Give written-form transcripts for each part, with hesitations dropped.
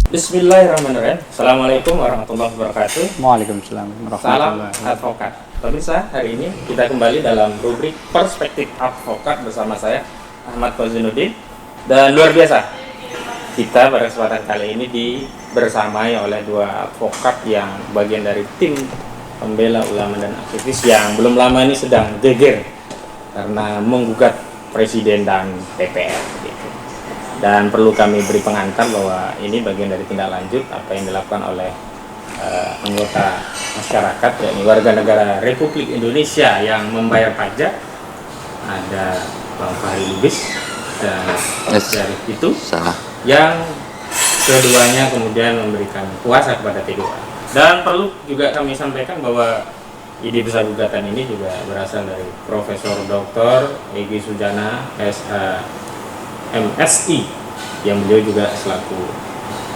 Bismillahirrahmanirrahim. Assalamualaikum warahmatullahi wabarakatuh. Waalaikumsalam Salam warahmatullahi wabarakatuh. advokat. Pemirsa, hari ini kita kembali dalam rubrik Perspektif Advokat bersama saya Ahmad Kozinuddin. Dan luar biasa, kita pada kesempatan kali ini bersamai oleh dua advokat yang bagian dari tim pembela ulama dan aktivis yang belum lama ini sedang geger karena menggugat presiden dan DPR gitu. Dan perlu kami beri pengantar bahwa ini bagian dari tindak lanjut apa yang dilakukan oleh anggota masyarakat, yakni warga negara Republik Indonesia yang membayar pajak. Ada Bang Fahri Lubis dan Syarif itu yang keduanya kemudian memberikan kuasa kepada T2. Dan perlu juga kami sampaikan bahwa ide besar gugatan ini juga berasal dari Profesor Dr. Egy Sujana MSI, yang beliau juga selaku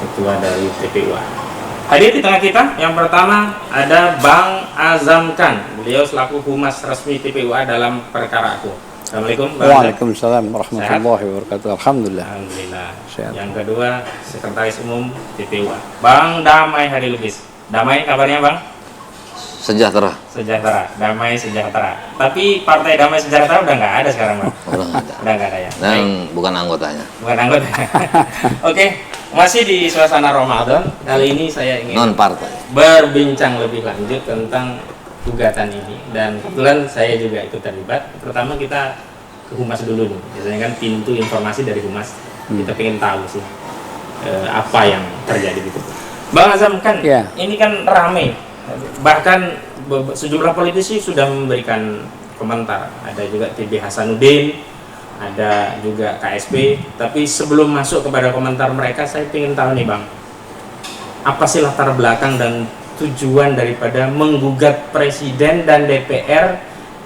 ketua dari TPUA. Hadir di tengah kita yang pertama ada Bang Azam Khan, beliau selaku humas resmi TPUA dalam perkara aku. Assalamualaikum Bang. Waalaikumsalam warahmatullahi wabarakatuh. Alhamdulillah. Alhamdulillah. Sehat. Yang kedua Sekretaris Umum TPUA Bang Damai Hari Lubis. Damai, kabarnya Bang? Sejahtera. Sejahtera, damai sejahtera. Tapi Partai Damai Sejahtera udah nggak ada sekarang, Bang. Udah nggak ada. Udah nggak ada ya. Dan Baik. bukan anggotanya. Bukan anggota. Oke, masih di suasana Ramadan. Kali ini saya ingin Non partai. berbincang lebih lanjut tentang gugatan ini. Dan kebetulan saya juga ikut terlibat. Pertama kita ke Humas dulu nih. Biasanya kan pintu informasi dari Humas. Kita pengen tahu sih apa yang terjadi gitu. Bang Azam kan, Ya. ini kan rame. Bahkan sejumlah politisi sudah memberikan komentar. Ada juga TB Hasanuddin, ada juga KSP. Tapi sebelum masuk kepada komentar mereka, saya ingin tahu nih Bang, apa sih latar belakang dan tujuan daripada menggugat presiden dan DPR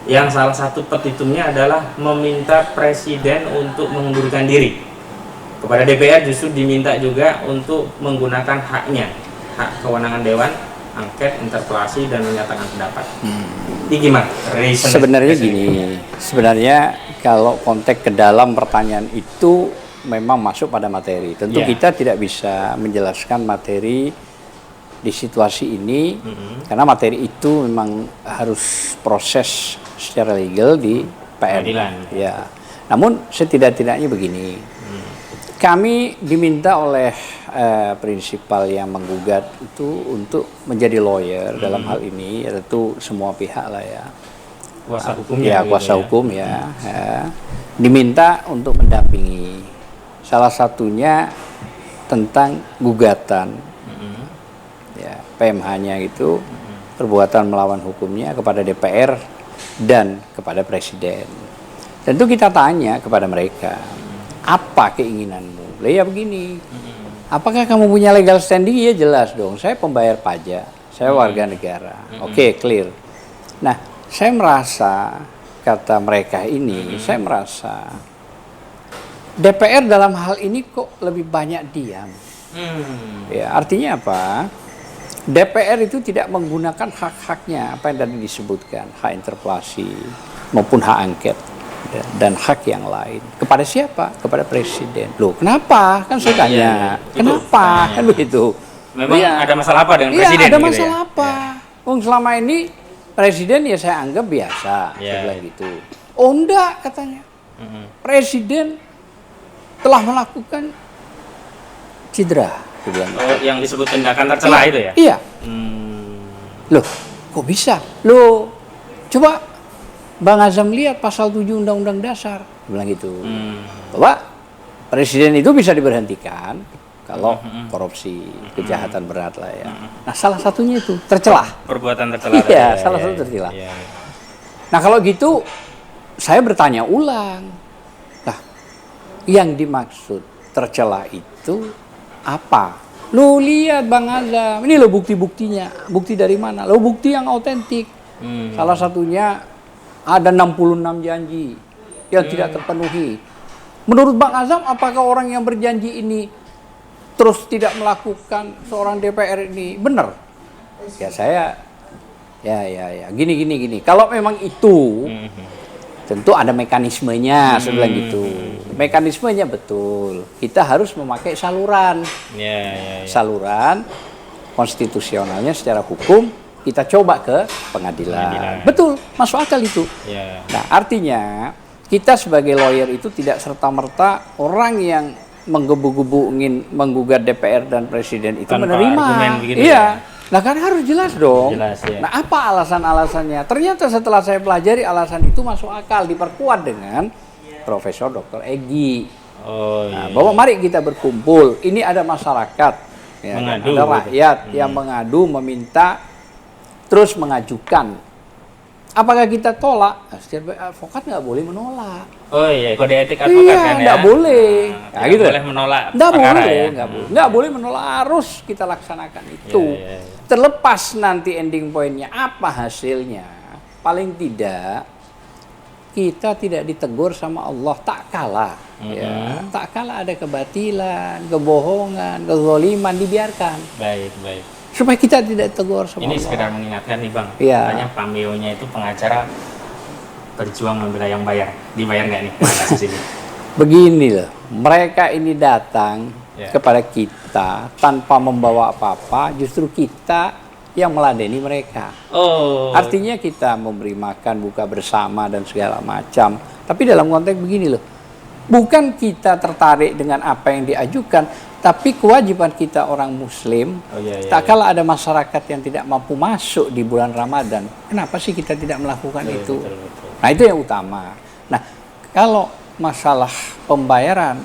yang salah satu petitumnya adalah meminta presiden untuk mengundurkan diri. Kepada DPR justru diminta juga untuk menggunakan haknya, hak kewenangan Dewan, angket, interpelasi, dan menyatakan pendapat. Ini gimana? Sebenarnya gini, sebenarnya kalau konteks ke dalam pertanyaan itu memang masuk pada materi. Tentu Ya. kita tidak bisa menjelaskan materi di situasi ini karena materi itu memang harus proses secara legal di PN. Pengadilan. Ya. Namun setidak-tidaknya begini. Kami diminta oleh prinsipal yang menggugat itu untuk menjadi lawyer dalam hal ini, yaitu semua pihak lah ya. Kuasa hukumnya. Ya, gitu kuasa ya. hukum ya. Diminta untuk mendampingi. Salah satunya tentang gugatan. Ya, PMH-nya itu perbuatan melawan hukumnya kepada DPR dan kepada presiden. Tentu kita tanya kepada mereka, apa keinginanmu? Lah ya begini. Apakah kamu punya legal standing? Ya jelas dong. Saya pembayar pajak, saya warga negara. Oke, clear. Nah, saya merasa kata mereka ini, saya merasa DPR dalam hal ini kok lebih banyak diam. Ya, artinya apa? DPR itu tidak menggunakan hak-haknya apa yang tadi disebutkan, hak interpelasi maupun hak angket dan hak yang lain. Kepada siapa? Kepada presiden. Loh, kenapa? Kan saya tanya. Iya, itu Kenapa? pertanyaannya. Kan begitu. Memang Iya. ada masalah apa dengan Iya, presiden? ada gitu ya? masalah apa? Wong selama ini presiden ya saya anggap biasa, Iya. saya bilang gitu. Oh enggak, katanya. Presiden telah melakukan cedera, dia bilang gitu. Oh, yang disebut tindakan tercela itu ya? Iya. Hmm. Loh, kok bisa? Loh, coba Bang Azam lihat pasal 7 Undang-Undang Dasar, dia bilang gitu. Bahwa presiden itu bisa diberhentikan kalau korupsi, kejahatan berat lah ya. Nah, salah satunya itu tercelah. Perbuatan tercela. Iya, salah satu tercela. Iya. Nah, kalau gitu saya bertanya ulang. Nah, yang dimaksud tercela itu apa? Lu lihat Bang Azam, ini lo bukti-buktinya. Bukti dari mana? Lo bukti yang autentik. Salah satunya ada 66 janji yang tidak terpenuhi. Menurut Bang Azam, apakah orang yang berjanji ini terus tidak melakukan seorang DPR ini benar? Ya saya, ya, gini. Kalau memang itu tentu ada mekanismenya, saya bilang gitu. Mekanismenya betul. Kita harus memakai saluran. Saluran konstitusionalnya secara hukum kita coba ke pengadilan. Betul, masuk akal itu. Nah, artinya kita sebagai lawyer itu tidak serta-merta orang yang menggebu-gebu ingin menggugat DPR dan presiden itu tanpa menerima. argumen begitu Iya. Nah, kan harus jelas dong. Jelas, ya. Nah, apa alasan-alasannya? Ternyata setelah saya pelajari alasan itu masuk akal, diperkuat dengan Profesor Dr. Egy. Bahwa mari kita berkumpul. Ini ada masyarakat, ya, Mengadu, ada rakyat yang mengadu, meminta, terus mengajukan. Apakah kita tolak? Nah, setiap advokat nggak boleh menolak. Oh iya, kode etik advokat Iya, kan ya. nggak boleh. Nah, gitu. boleh menolak Nggak perkara boleh, ya. nggak boleh menolak, harus kita laksanakan itu. Iya. Terlepas nanti ending pointnya apa hasilnya, paling tidak kita tidak ditegur sama Allah, tak kalah. Ya, tak kalah ada kebatilan, kebohongan, kezaliman dibiarkan. Baik. Supaya kita tidak tegur sama Ini Allah. sekedar mengingatkan nih Bang. Iya. Katanya Pameo-nya itu pengacara berjuang membela yang bayar. Dibayar nggak nih kasus ini? Begini loh, mereka ini datang Ya. kepada kita tanpa membawa apa-apa, justru kita yang meladeni mereka. Oh. Artinya kita memberi makan, buka bersama dan segala macam. Tapi dalam konteks begini loh, bukan kita tertarik dengan apa yang diajukan, tapi kewajiban kita orang Muslim. Tak kala ada masyarakat yang tidak mampu masuk di bulan Ramadan, kenapa sih kita tidak melakukan itu? Betul. Nah, itu yang utama. Nah, kalau masalah pembayaran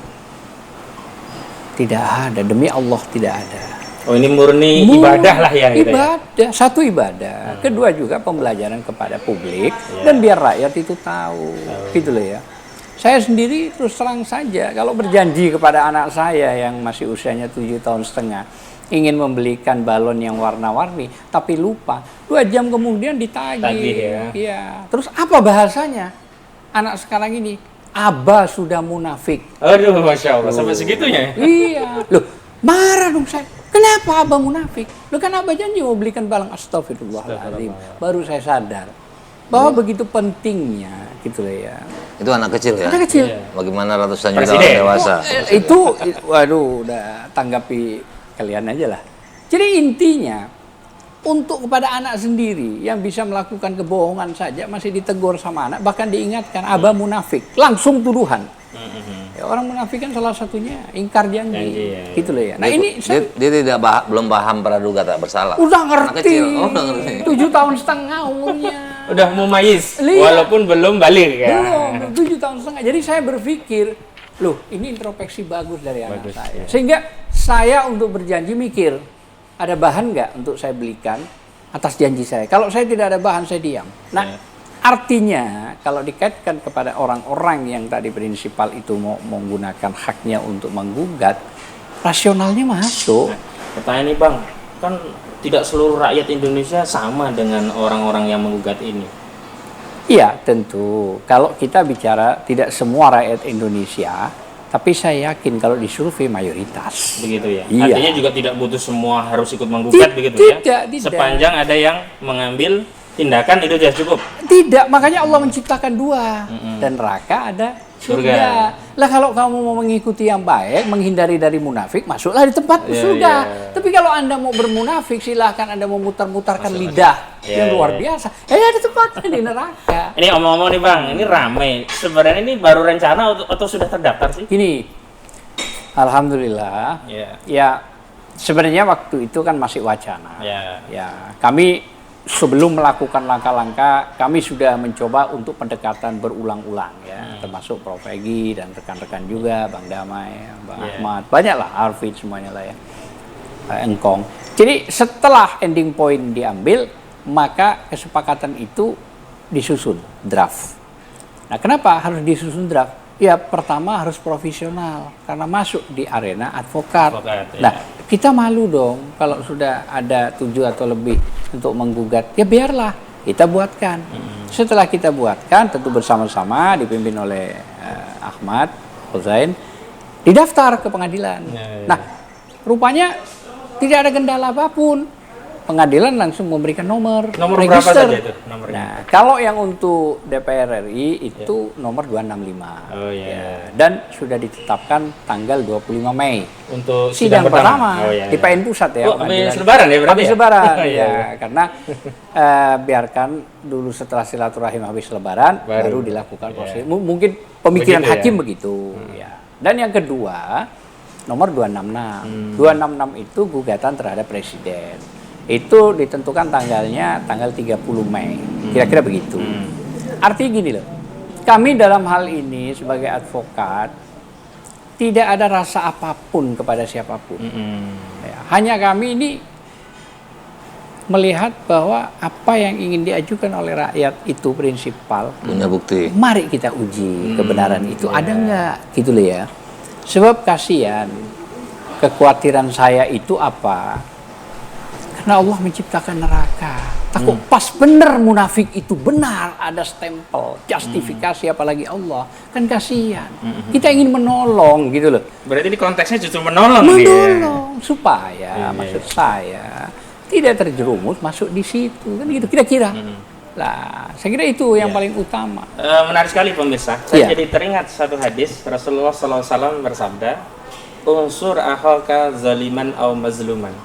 tidak ada, demi Allah tidak ada. Oh, ini murni ibadah lah ya gitu ya. Ibadah, satu ibadah. Kedua juga pembelajaran kepada publik dan biar rakyat itu tahu. Gitu loh ya. Saya sendiri terus terang saja, kalau berjanji kepada anak saya yang masih usianya 7,5 tahun, ingin membelikan balon yang warna-warni, tapi lupa, 2 jam kemudian ditagih. Tagih ya. Iya. Terus apa bahasanya? Anak sekarang ini, Abah sudah munafik. Aduh, Masya Allah, sampai segitunya. Iya. Loh, marah dong saya. Kenapa Abah munafik? Loh, kan Abah janji mau belikan balon. Astagfirullahaladzim. Baru saya sadar bahwa begitu pentingnya, gitu loh ya. Itu anak kecil ya? Anak kecil. Bagaimana ratusan juta Presiden. orang dewasa? Waduh, udah tanggapi kalian aja lah. Jadi intinya, untuk kepada anak sendiri yang bisa melakukan kebohongan saja masih ditegur sama anak, bahkan diingatkan, Abah munafik, langsung tuduhan. Ya, orang munafik kan salah satunya ingkar janji, ya. gitu loh ya. Nah ini Dia tidak belum paham praduga tak bersalah. udah Anak ngerti, kecil. Oh, udah ngerti. 7,5 tahun umurnya. Udah mumayyiz, Lihat. walaupun belum balik ya. Belum, 7,5 tahun. Jadi saya berpikir, loh ini introspeksi bagus dari anak Bagus, saya. ya. Sehingga saya untuk berjanji mikir, ada bahan nggak untuk saya belikan atas janji saya. Kalau saya tidak ada bahan, saya diam. Nah, Ya. artinya kalau dikaitkan kepada orang-orang yang tadi prinsipal itu mau menggunakan haknya untuk menggugat, rasionalnya masuk. Nah, pertanyaan nih Bang, kan tidak seluruh rakyat Indonesia sama dengan orang-orang yang menggugat ini. Iya, tentu. Kalau kita bicara tidak semua rakyat Indonesia, tapi saya yakin kalau disurvei mayoritas. Begitu ya. Iya. Artinya juga tidak butuh semua harus ikut menggugat begitu ya. Tidak. Sepanjang ada yang mengambil tindakan itu sudah cukup. Tidak, makanya Allah menciptakan 2. Dan neraka ada surga. Lah kalau kamu mau mengikuti yang baik, menghindari dari munafik, masuklah di tempat surga. Tapi kalau Anda mau bermunafik, silahkan Anda memutar-mutarkan lidah yang luar biasa. Ada tempatnya di neraka. Ini omong-omong nih Bang, ini ramai. Sebenarnya ini baru rencana atau sudah terdaftar sih? Gini, alhamdulillah. Iya. Ya, sebenarnya waktu itu kan masih wacana. Ya. Ya, kami sebelum melakukan langkah-langkah, kami sudah mencoba untuk pendekatan berulang-ulang ya, termasuk Prof. Egy dan rekan-rekan juga, Bang Damai, Bang Ahmad, banyaklah, Arvid semuanya lah ya, Engkong. Jadi setelah ending point diambil, maka kesepakatan itu disusun draft. Nah, kenapa harus disusun draft? Ya, pertama harus profesional karena masuk di arena advokat. Ya. Nah, kita malu dong kalau sudah ada 7 atau lebih untuk menggugat. Ya biarlah kita buatkan. Setelah kita buatkan, tentu bersama-sama dipimpin oleh Ahmad Hozain, didaftar ke pengadilan. Nah, rupanya tidak ada kendala apapun. pengadilan langsung memberikan nomor Berapa register. saja itu nomornya? Nah, kalau yang untuk DPR RI itu nomor 265. Oh iya. Ya, dan sudah ditetapkan tanggal 25 Mei. Untuk Sidang pertama Oh, iya, di iya. PN Pusat ya. Oh, habis pengadilan. Lebaran ya berarti Habis ya? Lebaran, Oh, iya, ya. iya. Karena biarkan dulu setelah silaturahim habis Lebaran baru dilakukan proses. Mungkin pemikiran Begitu ya? hakim begitu. Ya. Dan yang kedua nomor 266. 266 itu gugatan terhadap presiden. Itu ditentukan tanggalnya tanggal 30 Mei. Kira-kira begitu. Artinya gini loh. Kami dalam hal ini sebagai advokat tidak ada rasa apapun kepada siapapun. Ya, hanya kami ini melihat bahwa apa yang ingin diajukan oleh rakyat itu prinsipal. Punya bukti. Mari kita uji kebenaran itu ada nggak, gitu loh ya. Sebab kasihan, kekhawatiran saya itu apa? Karena Allah menciptakan neraka. Takut pas benar munafik itu benar ada stempel, justifikasi apalagi Allah. Kan kasihan. Kita ingin menolong gitu loh. Berarti ini konteksnya justru menolong nih. Menolong supaya maksud saya tidak terjerumus masuk di situ. Kan gitu kira-kira. Lah, saya kira itu yang paling utama. Menarik sekali pemirsa. Saya Iya. jadi teringat satu hadis Rasulullah SAW bersabda, "Unsur akhaka zaliman au mazluman."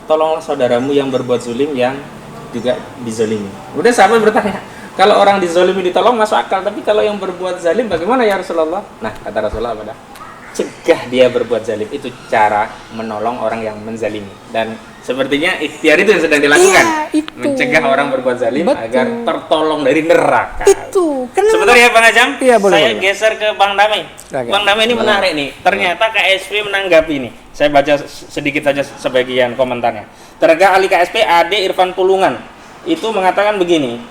Tolonglah saudaramu yang berbuat zulim yang juga dizalimi. Udah sahabat bertanya, kalau orang dizalimi ditolong masuk akal, tapi kalau yang berbuat zalim bagaimana ya Rasulullah? Nah, kata Rasulullah pada cegah dia berbuat zalim, itu cara menolong orang yang menzalimi. Dan sepertinya ikhtiar itu yang sedang dilakukan. Iya, itu. Mencegah orang berbuat zalim Betul. agar tertolong dari neraka. Itu kan Sebentar ya Bang Ajam, Iya, boleh, saya boleh. geser ke Bang Damai. Oke. Bang Damai ini menarik nih. Ternyata KSP menanggapi nih. Saya baca sedikit saja sebagian komentarnya. Tenaga ahli KSP Ade Irfan Pulungan itu mengatakan begini.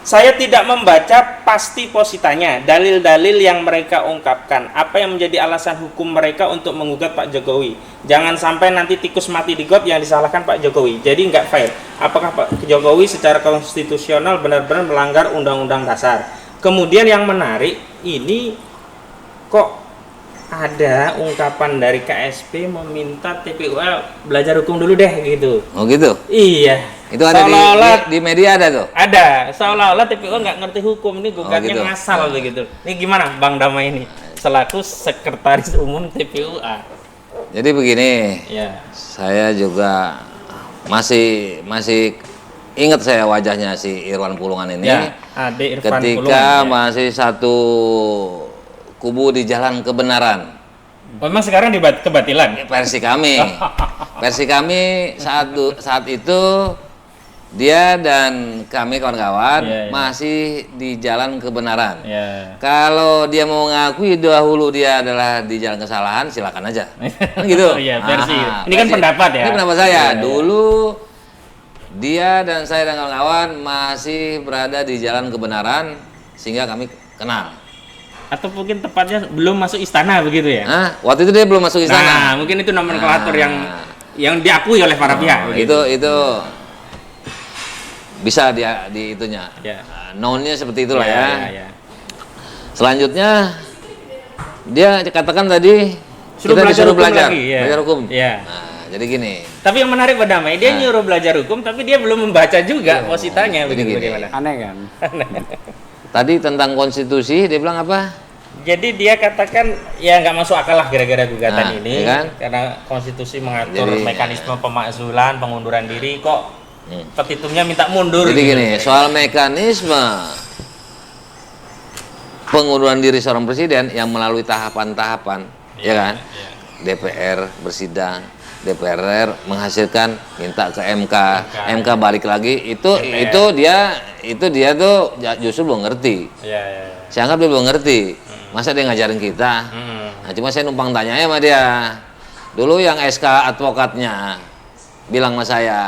Saya tidak membaca pasti positanya, dalil-dalil yang mereka ungkapkan. Apa yang menjadi alasan hukum mereka untuk menggugat Pak Jokowi? Jangan sampai nanti tikus mati di got yang disalahkan Pak Jokowi. Jadi nggak fair. Apakah Pak Jokowi secara konstitusional benar-benar melanggar Undang-Undang Dasar? Kemudian yang menarik, ini kok ada ungkapan dari KSP meminta TPUA belajar hukum dulu deh gitu. Oh gitu. Iya. Itu ada di media ada tuh. Ada, seolah-olah TPU nggak ngerti hukum, ini gugatnya gitu. ngasal begitu. Ini gimana Bang Damai ini selaku sekretaris umum TPUA? Jadi begini, Ya. saya juga masih ingat saya wajahnya si Irwan Pulungan ini. Ya, Ade Irfan Ketika Pulungan, ya. masih satu kubu di jalan kebenaran. Memang sekarang kebatilan. Versi kami saat itu dia dan kami kawan-kawan Iya, iya. masih di jalan kebenaran. Ya. Kalau dia mau mengakui dahulu dia adalah di jalan kesalahan, silakan aja. Kan gitu. Iya, versi. Ini kan versi. pendapat ya. Ini pendapat saya. Iya, iya. Dulu dia dan saya dan kawan-kawan masih berada di jalan kebenaran sehingga kami kenal. Atau mungkin tepatnya belum masuk istana begitu ya? Nah, waktu itu dia belum masuk Nah, istana. mungkin itu nomenklatur Nah. yang diakui oleh para pihak. begitu. Itu bisa dia di itunya. Ya. Known-nya seperti itulah ya. Ya. Selanjutnya dia katakan tadi Suruh kita belajar disuruh hukum belajar, lagi, ya. belajar hukum. Ya. Nah, jadi gini. Tapi yang menarik Pak Damai, dia nyuruh belajar hukum, tapi dia belum membaca juga positanya. jadi Begitu gini. bagaimana? Aneh kan? Tadi tentang konstitusi dia bilang apa? Jadi dia katakan ya nggak masuk akal lah gara-gara gugatan Nah, ini, iya kan? karena konstitusi mengatur Jadi, mekanisme pemakzulan, pengunduran diri, kok petitumnya minta mundur. Jadi gitu. gini, soal mekanisme pengunduran diri seorang presiden yang melalui tahapan-tahapan, ya kan? DPR bersidang, DPR menghasilkan minta ke MK, MK balik lagi, itu dia tuh justru belum ngerti. Ya. Saya anggap dia belum ngerti. Masa dia ngajarin kita? Nah, cuma saya numpang tanya ya sama dia. Dulu yang SK advokatnya bilang sama saya,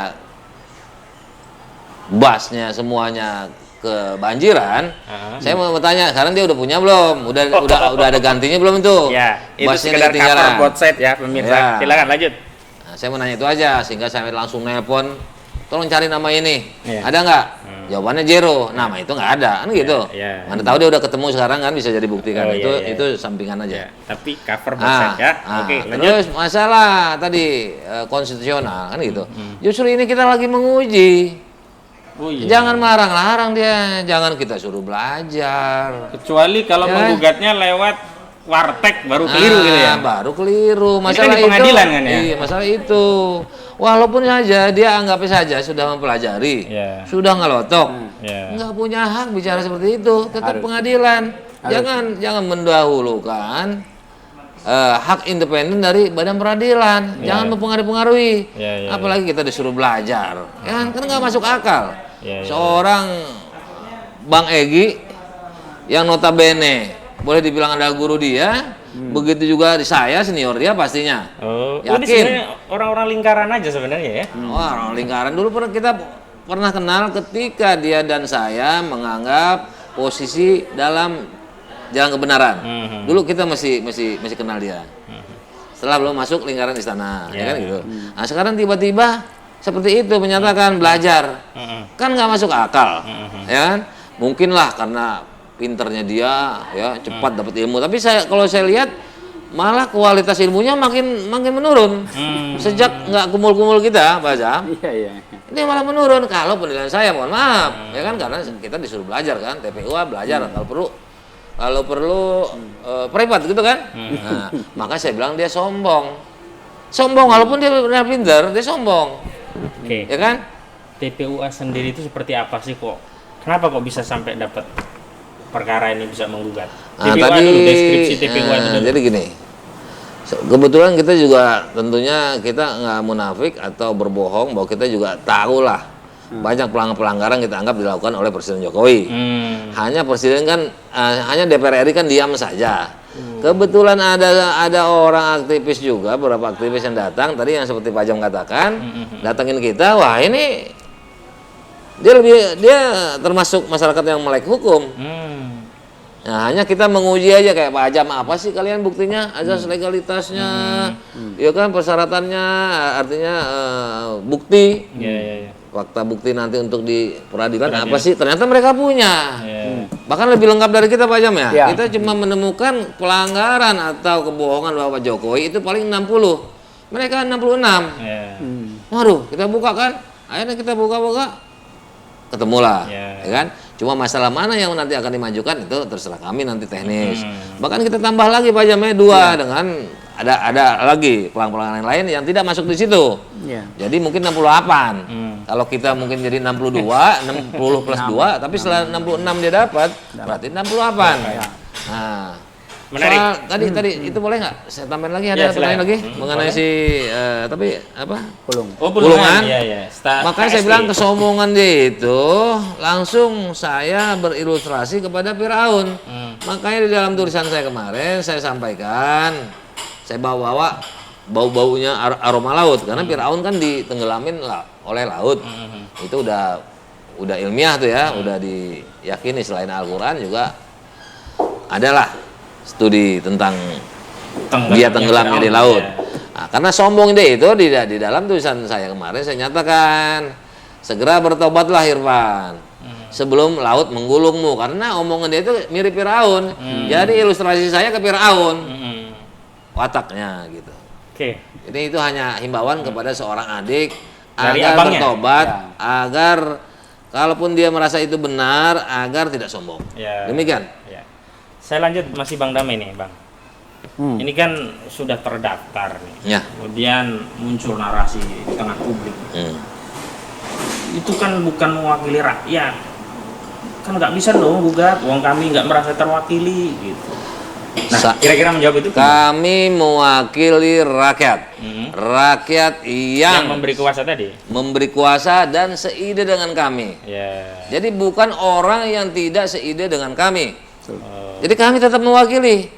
basnya semuanya kebanjiran. Saya mau bertanya, sekarang dia udah punya belum? Udah ada gantinya belum itu? Ya, itu Basnya sekedar ketinggalan. cover both side ya pemirsa. Ya. Silakan lanjut. Nah, saya mau nanya itu aja, sehingga saya langsung nelpon, tolong cari nama ini. Iya. Ada nggak? Jawabannya zero. Nama itu nggak ada, kan gitu. Iya. Mana tahu dia udah ketemu sekarang kan bisa jadi bukti kan. Oh, iya. Itu sampingan aja. Ya, tapi cover website ya. Oke, lanjut. Terus masalah tadi konstitusional kan gitu. Justru ini kita lagi menguji. Oh, iya. Jangan melarang-larang dia, jangan kita suruh belajar. Kecuali kalau Ya. menggugatnya lewat warteg baru keliru gitu ya. Baru keliru. Ini Masalah kan di itu. pengadilan kan ya? Iya, masalah itu. Walaupun saja dia anggapnya saja sudah mempelajari, Iya. sudah ngelotok, Iya. nggak punya hak bicara seperti itu. Tetap pengadilan. Jangan mendahulukan hak independen dari badan peradilan. Jangan mempengaruhi. Iya, iya, Apalagi kita disuruh belajar. Kan nggak masuk akal. Iya, iya. Seorang Bang Egy yang notabene boleh dibilang ada guru dia, begitu juga di saya senior dia pastinya. Oh, ini Yakin. sebenarnya orang-orang lingkaran aja sebenarnya ya. Wah, orang lingkaran dulu kita pernah kenal ketika dia dan saya menganggap posisi dalam jalan kebenaran. Dulu kita masih kenal dia. Setelah belum masuk lingkaran istana, ya kan gitu. Nah, sekarang tiba-tiba seperti itu menyatakan belajar. Kan nggak masuk akal. Ya kan? Mungkinlah karena pinternya dia ya cepat dapat ilmu, tapi kalau saya lihat malah kualitas ilmunya makin menurun sejak nggak kumul-kumul kita, Pak Azam. Iya. Ini malah menurun. Kalau penilaian saya, mohon maaf, ya kan karena kita disuruh belajar kan, TPU belajar kalau perlu privat gitu kan. Nah, maka saya bilang dia sombong walaupun dia benar pintar, dia sombong, Oke. ya kan? TPUA sendiri itu seperti apa sih kok? Kenapa kok bisa sampai dapat perkara ini bisa menggugat? Nah, TPUA dulu, deskripsi TPUA itu dulu. Jadi gini, kebetulan kita juga tentunya kita nggak munafik atau berbohong bahwa kita juga tahu lah banyak pelanggaran kita anggap dilakukan oleh Presiden Jokowi. Hanya Presiden kan, hanya DPR RI kan diam saja. Kebetulan ada orang aktivis juga, beberapa aktivis yang datang tadi yang seperti Pak Jam katakan, datangin kita, wah ini dia termasuk masyarakat yang melek hukum. Nah, hanya kita menguji aja kayak Pak Ajam, apa sih kalian buktinya, azas legalitasnya, ya kan persyaratannya, artinya bukti, fakta bukti nanti untuk di peradilan apa sih? Ternyata mereka punya, bahkan lebih lengkap dari kita Pak Ajam ya. Ya. Kita cuma menemukan pelanggaran atau kebohongan Bapak Jokowi itu paling 60, mereka 66. Waduh, kita buka kan, akhirnya kita buka-buka, ketemulah, ya kan? Cuma masalah mana yang nanti akan dimajukan itu terserah kami nanti teknis. Bahkan kita tambah lagi Pak Jamnya 2 dengan ada lagi pelanggaran lain yang tidak masuk di situ. Jadi mungkin 68. Kalau kita mungkin jadi 62, 60 plus 2, tapi setelah 66 dia dapat, berarti 68. Nah, menarik. Soal tadi itu boleh nggak? Saya tambahin lagi, ada Ya, pertanyaan lagi silakan. mengenai si tapi apa? Pulungan. Makanya saya bilang kesombongan dia itu langsung saya berilustrasi kepada Firaun. Makanya di dalam tulisan saya kemarin saya sampaikan, saya bawa bau-baunya aroma laut karena Firaun kan ditenggelamin oleh laut. Itu udah ilmiah tuh ya, udah diyakini selain Al-Qur'an juga adalah studi tentang dia tenggelamnya di laut. Nah, karena sombong dia itu di dalam tulisan saya kemarin saya nyatakan segera bertobatlah Irfan sebelum laut menggulungmu, karena omongan dia itu mirip Firaun. Jadi ilustrasi saya ke Firaun wataknya gitu. Oke. Jadi itu hanya himbauan kepada seorang adik Dari agar abangnya? bertobat, agar kalaupun dia merasa itu benar agar tidak sombong. Ya. Demikian. Ya. Saya lanjut masih Bang Damai nih, Bang. Ini kan sudah terdaftar nih. Ya. Kemudian muncul narasi di tengah publik. Itu kan bukan mewakili rakyat. Kan nggak bisa dong gugat, uang kami nggak merasa terwakili gitu. Nah, kira-kira menjawab itu Kami mewakili rakyat. Rakyat yang yang memberi kuasa tadi. memberi kuasa dan seide dengan kami. Ya. Jadi bukan orang yang tidak seide dengan kami. Jadi kami tetap mewakili.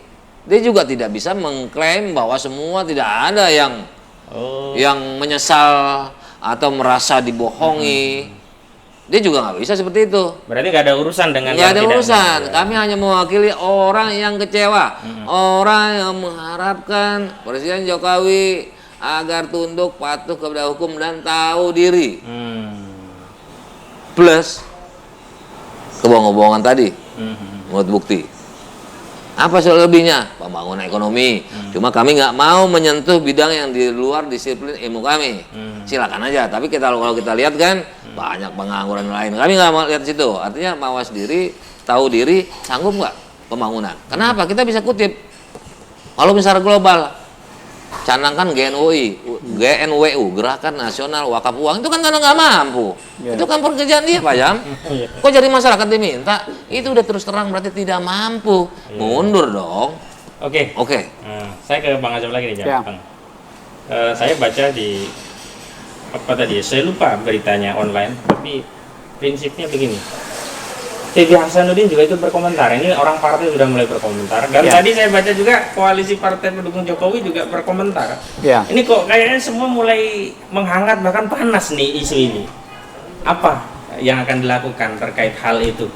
Dia juga tidak bisa mengklaim bahwa semua tidak ada yang menyesal atau merasa dibohongi. Dia juga nggak bisa seperti itu. Berarti nggak ada urusan dengan Nggak yang ada tidak- urusan. Kami hanya mewakili orang yang kecewa, orang yang mengharapkan Presiden Jokowi agar tunduk patuh kepada hukum dan tahu diri. Plus kebohongan-kebohongan tadi, menurut bukti. Apa selebihnya? Pembangunan ekonomi. Cuma kami nggak mau menyentuh bidang yang di luar disiplin ilmu kami. Silakan aja. Tapi kalau kita lihat kan banyak pengangguran lain. Kami nggak mau lihat situ. Artinya mawas diri, tahu diri, sanggup nggak pembangunan? Kenapa? Kita bisa kutip. Kalau misalnya global, canangkan GNWU, Gerakan Nasional Wakaf Uang, itu kan karena nggak mampu. Itu kan pekerjaan dia, Pak Jam. Kok jadi masyarakat diminta? Itu udah terus terang berarti tidak mampu. Mundur dong. Oke. Nah, saya ke Bang Azam lagi nih, Jam. Ya. Bang. Saya baca di apa tadi? Saya lupa beritanya online, tapi prinsipnya begini. TB Hasanuddin juga itu berkomentar. Ini orang partai sudah mulai berkomentar. Dan Ya. tadi saya baca juga koalisi partai pendukung Jokowi juga berkomentar. Ya. Ini kok kayaknya semua mulai menghangat bahkan panas nih isu ini. Apa yang akan dilakukan terkait hal itu?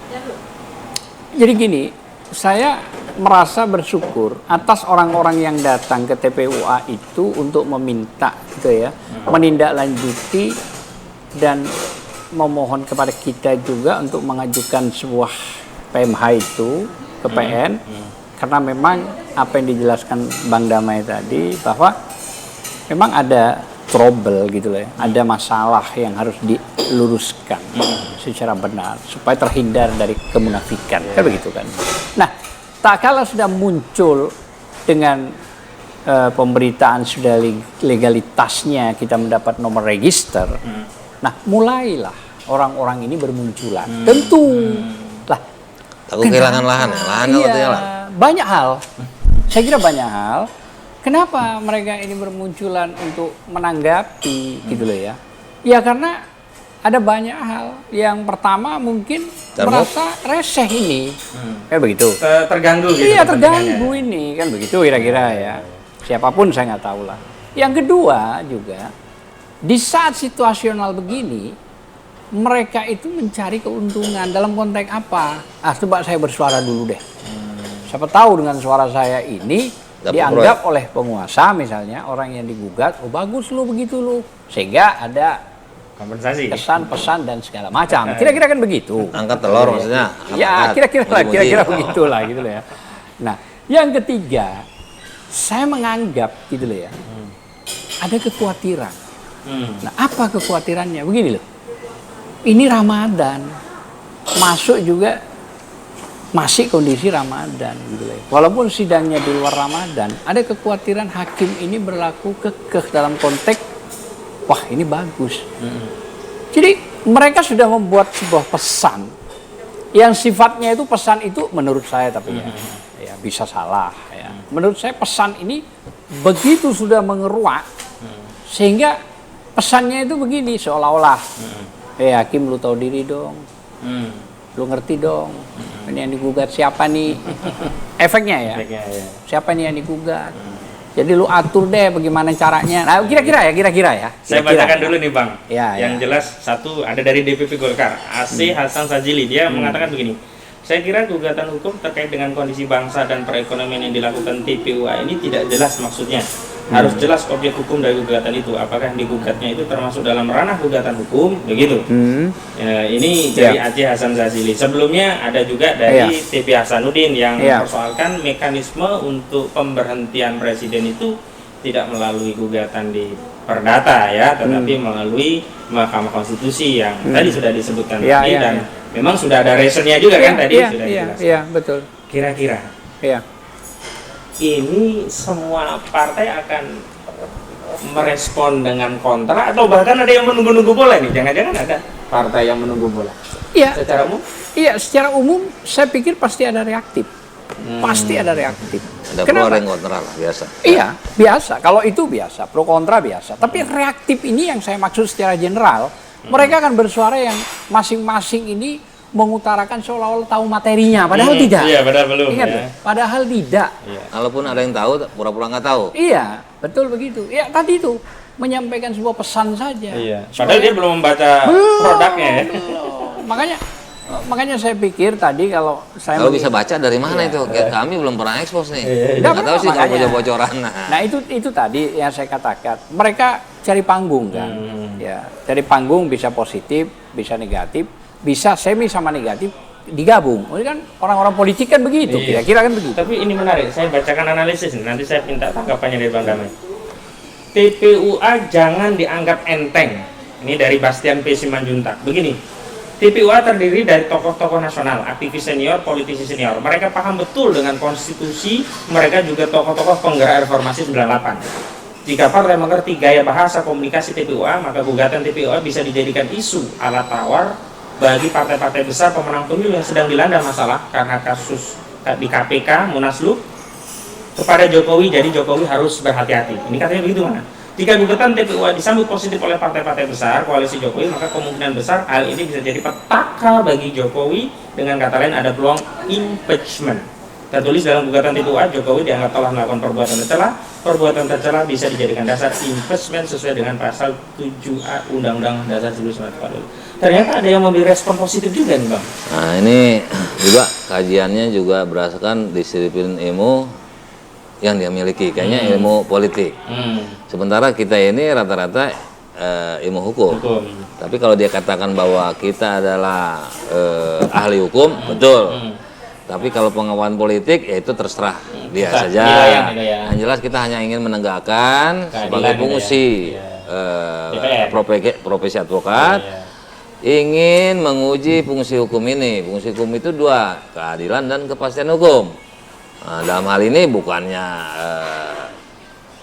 Jadi gini, saya merasa bersyukur atas orang-orang yang datang ke TPUA itu untuk meminta gitu ya, menindaklanjuti dan memohon kepada kita juga untuk mengajukan sebuah PMH itu ke PN, karena memang apa yang dijelaskan Bang Damai tadi bahwa memang ada trouble gitu loh ya, ada masalah yang harus diluruskan secara benar supaya terhindar dari kemunafikan, kayak begitu kan. Nah, tak kala sudah muncul dengan pemberitaan sudah legalitasnya kita mendapat nomor register. Nah, mulailah orang-orang ini bermunculan. Tentu lah. Takut kehilangan lahan, lahan Iya, artinya lah. banyak hal. Saya kira banyak hal. Kenapa mereka ini bermunculan untuk menanggapi gitu loh ya? Ya karena ada banyak hal. Yang pertama mungkin merasa reseh ini. Kayak begitu. Terganggu gitu. Iya, kepentingannya. terganggu ini kan begitu kira-kira ya. Siapapun saya nggak tahu lah. Yang kedua juga di saat situasional begini, mereka itu mencari keuntungan dalam konteks apa? Coba saya bersuara dulu deh. Siapa tahu dengan suara saya ini Dapat dianggap oleh penguasa misalnya, orang yang digugat, oh bagus lu begitu lu. Sehingga ada Kompensasi. kesan, pesan dan segala macam. Kira-kira kan begitu. Angkat telur maksudnya. Ya, Angkat. kira-kira Muji-muji. begitulah gitu loh ya. Nah, yang ketiga, saya menganggap gitu loh ya. Ada kekhawatiran. Nah, apa kekhawatirannya? Begini loh. Ini Ramadan. Masuk juga masih kondisi Ramadan gitu loh. Walaupun sidangnya di luar Ramadan, ada kekhawatiran hakim ini berlaku kekeh dalam konteks wah, ini bagus. Jadi, mereka sudah membuat sebuah pesan yang sifatnya itu pesan itu menurut saya tapi ya bisa salah ya. Menurut saya pesan ini begitu sudah mengeruak sehingga pesannya itu begini seolah-olah hakim lu tahu diri dong, lu ngerti dong, ini yang digugat siapa nih, efeknya ya, Efeknya, ya. siapa nih yang digugat, jadi lu atur deh bagaimana caranya. Nah, kira-kira ya. Saya Kira-kira bacakan ya. dulu nih Bang. Ya, Yang ya. jelas satu ada dari DPP Golkar, AC Hasan Sajili. Dia mengatakan begini. Saya kira gugatan hukum terkait dengan kondisi bangsa dan perekonomian yang dilakukan TPUA ini tidak jelas maksudnya. Harus jelas objek hukum dari gugatan itu. Apakah yang digugatnya itu termasuk dalam ranah gugatan hukum? Begitu. Ya, ini dari Aceh Hasan Sajili. Sebelumnya ada juga dari TP Hasanuddin yang mempersoalkan mekanisme untuk pemberhentian presiden itu tidak melalui gugatan di Perdata ya, tetapi melalui Mahkamah Konstitusi yang tadi sudah disebutkan tadi dan memang sudah ada reasonnya juga kan tadi sudah dijelaskan. Iya, betul. Kira-kira Iya. ini semua partai akan merespon dengan kontra atau bahkan ada yang menunggu-nunggu bola nih? Jangan-jangan ada partai yang menunggu bola. Iya. Secara umum? Iya, secara umum saya pikir pasti ada reaktif. Pasti ada reaktif. Ada pro ada yang kontra lah, biasa. Iya, biasa. Kalau itu biasa, pro kontra biasa. Tapi reaktif ini yang saya maksud secara general, mereka akan bersuara yang masing-masing ini mengutarakan seolah-olah tahu materinya, padahal tidak. Iya, padahal belum. Ingat, Ya. padahal tidak. Kalaupun ada yang tahu, pura-pura nggak tahu. Iya, betul begitu. Ya tadi itu menyampaikan sebuah pesan saja. Iya. Padahal dia belum membaca produknya ya. Makanya saya pikir tadi kalau saya Kalau bisa baca dari mana itu? Kayak kami belum pernah ekspos nih. Nggak tahu sih kalau makanya. bocor-bocoran. Nah itu tadi yang saya katakan. Mereka cari panggung kan. Ya, cari panggung bisa positif, bisa negatif, bisa semi sama negatif, digabung. Ini kan orang-orang politik kan begitu, Iya. kira-kira kan begitu. Tapi ini menarik, saya bacakan analisis nih, nanti saya minta tanggapannya dari Bang Damai. TPUA jangan dianggap enteng. Ini dari Bastian P. Simanjuntak. Begini, TPUA terdiri dari tokoh-tokoh nasional, aktivis senior, politisi senior. Mereka paham betul dengan konstitusi, mereka juga tokoh-tokoh penggerak reformasi 98. Jika partai mengerti gaya bahasa komunikasi TPUA, maka gugatan TPUA bisa dijadikan isu alat tawar bagi partai-partai besar pemenang pemilu yang sedang dilanda masalah karena kasus di KPK, Munaslup, kepada Jokowi. Jadi Jokowi harus berhati-hati. Ini katanya begitu mana? Jika gugatan TPUA disambut positif oleh partai-partai besar koalisi Jokowi, maka kemungkinan besar hal ini bisa jadi petaka bagi Jokowi. Dengan kata lain, ada peluang impeachment. Tertulis dalam gugatan TPUA, Jokowi dianggap telah melakukan perbuatan tercela. Perbuatan tercela bisa dijadikan dasar impeachment sesuai dengan pasal 7A Undang-Undang Dasar 1945. Ternyata ada yang memberi respon positif juga nih Bang. Nah ini juga kajiannya juga berdasarkan disiplin ilmu yang dia miliki, kayaknya ilmu politik. Sementara kita ini rata-rata ilmu hukum. Tapi kalau dia katakan bahwa kita adalah ahli hukum, betul. Tapi kalau pengawalan politik, ya itu terserah dia saja. Yang jelas kita hanya ingin menegakkan sebagai fungsi profesi advokat, ingin menguji fungsi hukum ini. Fungsi hukum itu dua, keadilan dan kepastian hukum. Nah, dalam hal ini bukannya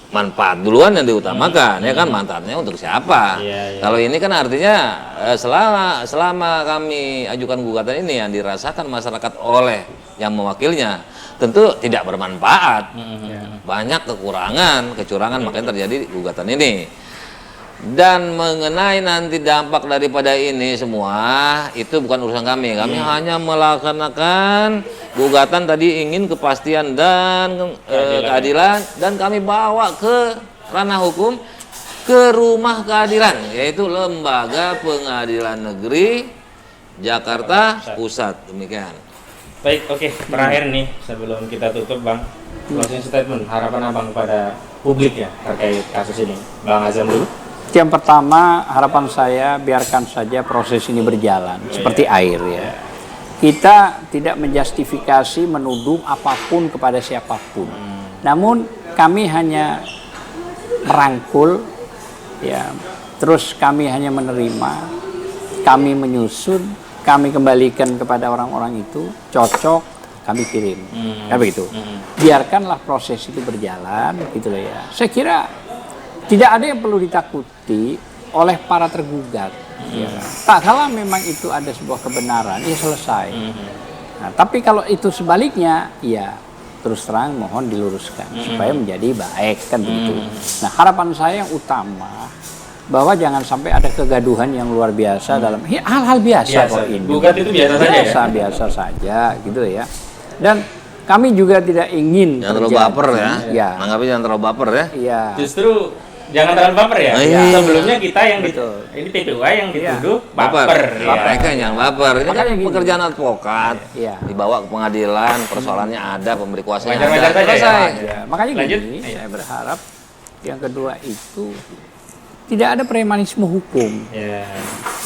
manfaat duluan yang diutamakan, ya kan, manfaatnya untuk siapa? Kalau ini kan artinya selama kami ajukan gugatan ini yang dirasakan masyarakat oleh yang mewakilnya tentu tidak bermanfaat, banyak kekurangan, kecurangan, makanya terjadi gugatan ini. Dan mengenai nanti dampak daripada ini semua itu bukan urusan kami. Kami hanya melaksanakan gugatan tadi, ingin kepastian dan keadilan, dan kami bawa ke ranah hukum, ke rumah keadilan, yaitu Lembaga Pengadilan Negeri Jakarta Pusat. Demikian. Baik, oke. Terakhir nih sebelum kita tutup Bang, closing statement, harapan Abang kepada publik ya terkait kasus ini. Bang Azam dulu. Yang pertama, harapan saya biarkan saja proses ini berjalan seperti air ya. Kita tidak menjustifikasi menuduh apapun kepada siapapun. Namun kami hanya merangkul ya. Terus kami hanya menerima, kami menyusun, kami kembalikan kepada orang-orang itu, cocok, kami kirim. Kan begitu. Biarkanlah proses itu berjalan gitu loh ya. Saya kira tidak ada yang perlu ditakuti oleh para tergugat. Ya. Tak salah memang itu ada sebuah kebenaran, ya selesai. Nah, tapi kalau itu sebaliknya, ya terus terang mohon diluruskan supaya menjadi baik kan begitu. Nah harapan saya yang utama bahwa jangan sampai ada kegaduhan yang luar biasa dalam hal-hal biasa kok ini. Gugat itu biasa saja gitu ya. Dan kami juga tidak ingin jangan terlalu baper ya. Anggapnya jangan terlalu baper ya. Iya. Justru jangan terlalu baper ya. Sebelumnya kita yang ini TPUA yang dituduh baper. Mereka jangan baper. Ini kan pekerjaan advokat. Dibawa ke pengadilan, persoalannya ada, pemberi kuasanya ada. Selesai. Makanya gini, saya berharap yang kedua itu tidak ada premanisme hukum.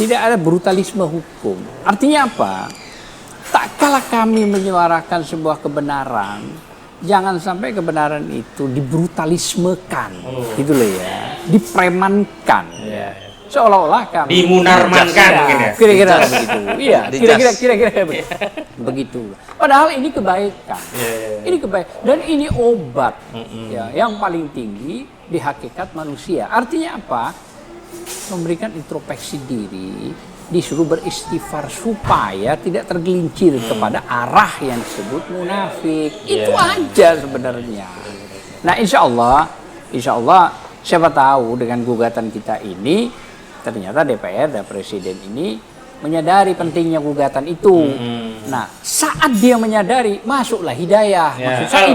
Tidak ada brutalisme hukum. Artinya apa? Tak kala kami menyuarakan sebuah kebenaran, jangan sampai kebenaran itu dibrutalismekan, gitu loh ya, dipremankan, seolah-olah kami dimunarmankan mungkin ya, kira-kira begitu, iya, kira-kira begitu. Padahal ini kebaikan, ini kebaikan dan ini obat, ya, yang paling tinggi di hakikat manusia. Artinya apa? Memberikan introspeksi diri. Disuruh beristighfar supaya tidak tergelincir kepada arah yang disebut munafik. Itu aja sebenarnya. Nah insya Allah siapa tahu dengan gugatan kita ini ternyata DPR dan Presiden ini menyadari pentingnya gugatan itu. Nah saat dia menyadari, masuklah hidayah. Maksud saya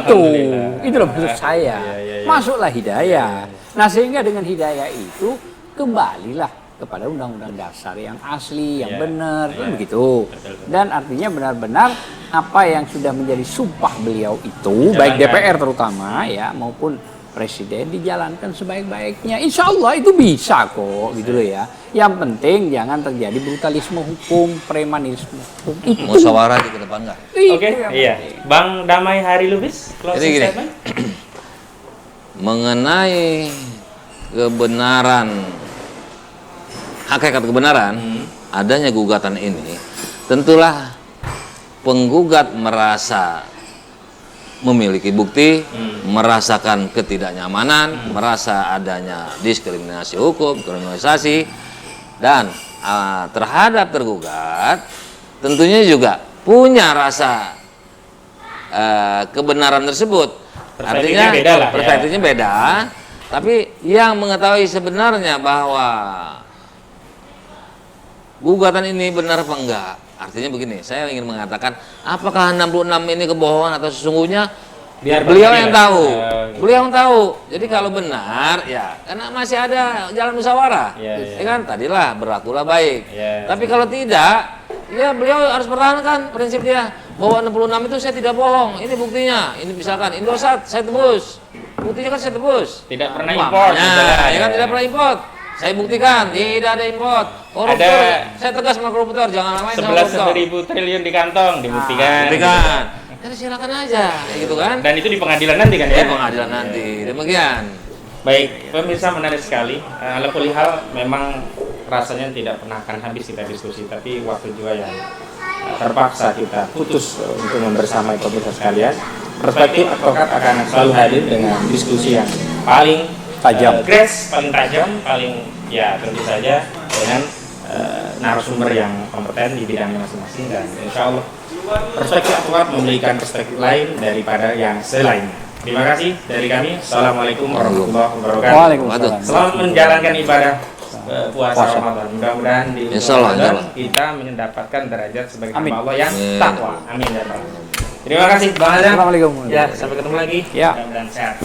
itu loh maksud saya. Masuklah hidayah. Nah sehingga dengan hidayah itu kembalilah kepada undang-undang dasar yang asli, yang benar, begitu. Dan artinya benar-benar apa yang sudah menjadi sumpah beliau itu, baik DPR terutama ya maupun presiden dijalankan sebaik-baiknya. Insya Allah itu bisa kok, gitu loh ya. Yang penting jangan terjadi brutalisme hukum, premanisme hukum. Itu. Musyawarah di ke depan nggak? Oke, iya. Bang Damai Hari Lubis, Jadi closing gini, statement. mengenai kebenaran, hakikat kebenaran adanya gugatan ini, tentulah penggugat merasa memiliki bukti, merasakan ketidaknyamanan, merasa adanya diskriminasi hukum, kriminalisasi, dan terhadap tergugat tentunya juga punya rasa kebenaran tersebut. Artinya beda lah, perspektifnya beda, tapi yang mengetahui sebenarnya bahwa gugatan ini benar apa enggak. Artinya begini, saya ingin mengatakan apakah 66 ini kebohongan atau sesungguhnya, Biar beliau yang pengadilan. tahu. Beliau yang tahu. Jadi kalau benar ya karena masih ada jalan musyawarah. Iya. Ya kan tadilah berlakulah baik. Iya. Tapi kalau tidak, ya beliau harus pertahankan prinsip dia bahwa 66 itu saya tidak bohong. Ini buktinya. Ini misalkan Indosat saya tebus. Buktinya kan saya tebus. Tidak pernah impor. Nah, ya kan tidak pernah import. Saya buktikan tidak ada import. Koruptor, saya tegas sama koruptor, jangan main sama koruptor. 11.000 triliun di kantong dibuktikan. Buktikan. Jadi silakan aja, kayak gitu kan? Dan itu di pengadilan nanti kan ya? Di pengadilan nanti. Demikian. Baik, pemirsa menarik sekali. Ala kulli hal memang rasanya tidak pernah akan habis kita diskusi, tapi waktu juga yang terpaksa kita putus untuk membersamai pemirsa sekalian. Perspektif advokat akan selalu hadir dengan diskusi yang paling Tajam. grace, paling tajam, paling ya tentu saja dengan narasumber yang kompeten di bidangnya masing-masing, dan insya Allah perspektif advokat memberikan perspektif lain daripada yang selainnya. Terima kasih dari kami. Assalamualaikum warahmatullahi wabarakatuh. Waalaikumsalam. Selamat menjalankan ibadah puasa Ramadan. Mudah-mudahan di Insya Allah, insya Allah. kita mendapatkan derajat sebagai Amin. hamba Allah yang Amin. takwa. Amin ya Rabbal alamin. Terima kasih Bang Azam. Assalamualaikum. Ya, sampai ketemu lagi. Ya. Mudah-mudahan sehat.